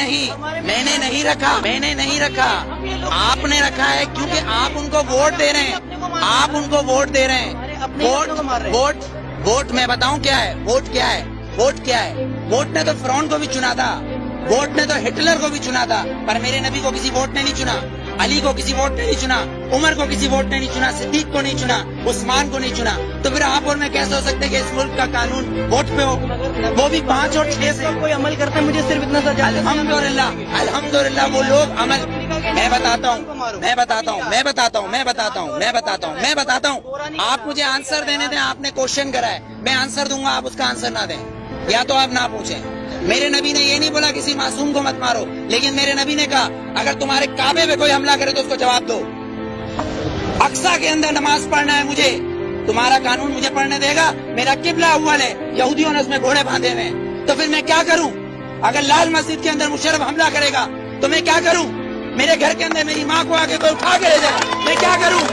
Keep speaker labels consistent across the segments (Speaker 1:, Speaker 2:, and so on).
Speaker 1: نہیں، میں نے نہیں رکھا، میں نے نہیں رکھا، آپ نے رکھا ہے، کیونکہ آپ ان کو ووٹ دے رہے ہیں، آپ ان کو ووٹ دے رہے ہیں۔ ووٹ میں بتاؤں کیا ہے، ووٹ کیا ہے، ووٹ کیا ہے؟ ووٹ نے تو فرعون کو بھی چنا تھا، ووٹ نے تو ہٹلر کو بھی چنا تھا، پر میرے نبی کو کسی ووٹ نے نہیں چنا، علی کو کسی ووٹ نے نہیں چنا، عمر کو کسی ووٹ نے نہیں چنا، صدیق کو نہیں چنا، عثمان کو نہیں چنا۔ تو پھر آپ اور میں کیسے ہو سکتے کہ اس ملک کا قانون ووٹ پہ ہو، وہ بھی 5 اور 6 سے؟
Speaker 2: کوئی عمل کرتا ہے، مجھے صرف اتنا سا
Speaker 1: الحمدللہ الحمدللہ وہ لوگ عمل، میں بتاتا ہوں، آپ مجھے آنسر دینے دیں، آپ نے کوشچن کرا ہے، میں آنسر دوں گا، آپ اس کا آنسر نہ دیں، یا تو آپ نہ پوچھیں۔ میرے نبی نے یہ نہیں بولا کسی معصوم کو مت مارو، لیکن میرے نبی نے کہا اگر تمہارے کعبے پہ کوئی حملہ کرے تو اس کو جواب دو۔ اقصی کے اندر نماز پڑھنا ہے مجھے، تمہارا قانون مجھے پڑھنے دے گا؟ میرا قبلہ اول ہے، یہودیوں نے اس میں گھوڑے باندھے ہوئے ہیں، تو پھر میں کیا کروں؟ اگر لال مسجد کے اندر مشرف حملہ کرے گا تو میں کیا کروں؟ میرے گھر کے اندر میری ماں کو آ کے کوئی اٹھا کے لے جائے، میں کیا کروں؟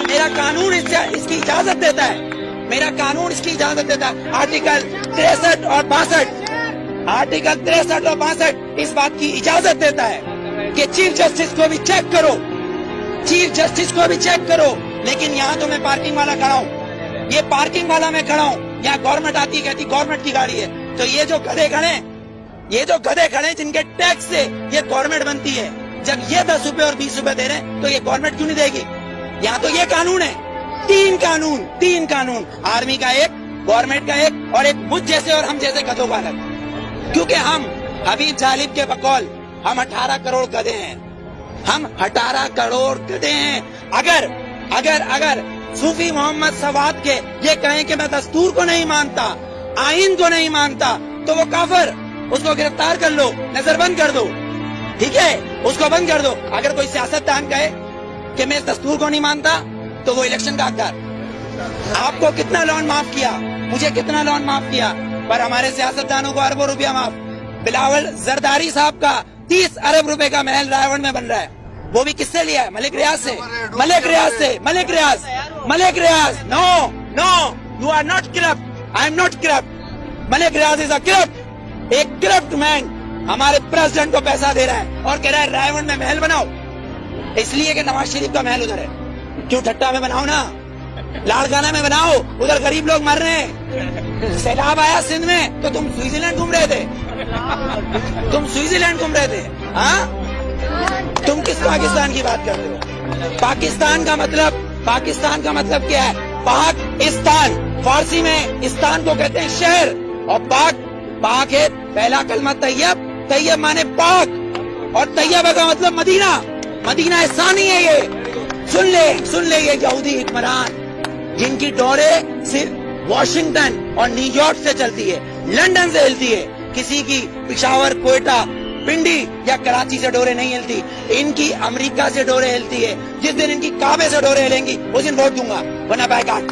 Speaker 1: میرا قانون اس کی اجازت دیتا ہے، میرا قانون اس کی اجازت دیتا ہے۔ آرٹیکل 63 اور 62 اس بات کی اجازت دیتا ہے کہ چیف جسٹس کو بھی چیک کرو، چیف جسٹس کو بھی چیک کرو۔ لیکن یہاں تو میں پارکنگ والا کھڑا ہوں، یہ پارکنگ والا میں کھڑا ہوں، یہاں گورنمنٹ آتی کہتی گورنمنٹ کی گاڑی ہے، تو یہ جو گدھے کھڑے ہیں جن کے ٹیکس سے یہ گورنمنٹ بنتی ہے، جب یہ 10 روپے اور 20 روپے دے رہے ہیں تو یہ گورنمنٹ کیوں نہیں دے گی؟ یہاں تو یہ قانون ہے، تین قانون، آرمی کا ایک، گورنمنٹ کا ایک، اور ایک مجھ جیسے اور ہم جیسے گدھوں کا الگ، کیونکہ ہم حبیب جالب کے بقول ہم 18 کروڑ گدھے ہیں، ہم 18 کروڑ گدھے ہیں۔ اگر صوفی محمد سواد کے یہ کہیں کہ میں دستور کو نہیں مانتا، آئین کو نہیں مانتا، تو وہ کافر، اس کو گرفتار کر لو، نظر بند کر دو، ٹھیک ہے، اس کو بند کر دو۔ اگر کوئی سیاستدان کہے کہ میں اس دستور کو نہیں مانتا تو وہ الیکشن کا حقدار۔ آپ کو کتنا لون معاف کیا، مجھے کتنا لون معاف کیا، پر ہمارے سیاستدانوں کو اربوں روپیہ معاف۔ بلاول زرداری صاحب کا 30 ارب روپے کا محل رائے گڑھ میں بن رہا ہے، وہ بھی کس سے لیا ہے؟ ملک ریاض سے، Malik Riaz. No you are not corrupt, I am not corrupt, Malik Riaz is a corrupt, ایک کرپٹ مین ہمارے پریزیڈنٹ کو پیسہ دے رہا ہے اور کہہ رہا ہے رائے گڑھ میں محل بناؤ، اس لیے کہ نواز شریف کا محل ادھر ہے۔ کیوں ٹھٹا میں بناؤ نا، لاڑکانہ میں بناؤ، ادھر غریب لوگ مر رہے ہیں۔ سیلاب آیا سندھ میں تو تم سوئٹزرلینڈ گھوم رہے تھے، ہاں؟ تم کس پاکستان کی بات کرتے ہو؟ پاکستان کا مطلب کیا ہے؟ پاکستان، فارسی میں استان کو کہتے ہیں شہر، اور پاک ہے پہلا کلمہ طیب مانے پاک، اور طیبہ کا مطلب مدینہ ثانی ہے۔ یہ سن لے یہ یہودی حکمران جن کی ڈورے صرف واشنگٹن اور نیو یارک سے چلتی ہے، لندن سے ہلتی ہے، کسی کی پشاور، کوئٹہ، پنڈی یا کراچی سے ڈورے نہیں ہلتی، ان کی امریکہ سے ڈورے ہلتی ہے۔ جس دن ان کی کعبے سے ڈورے ہلیں گی اس دن ووٹ دوں گا، ورنہ بائیکاٹ۔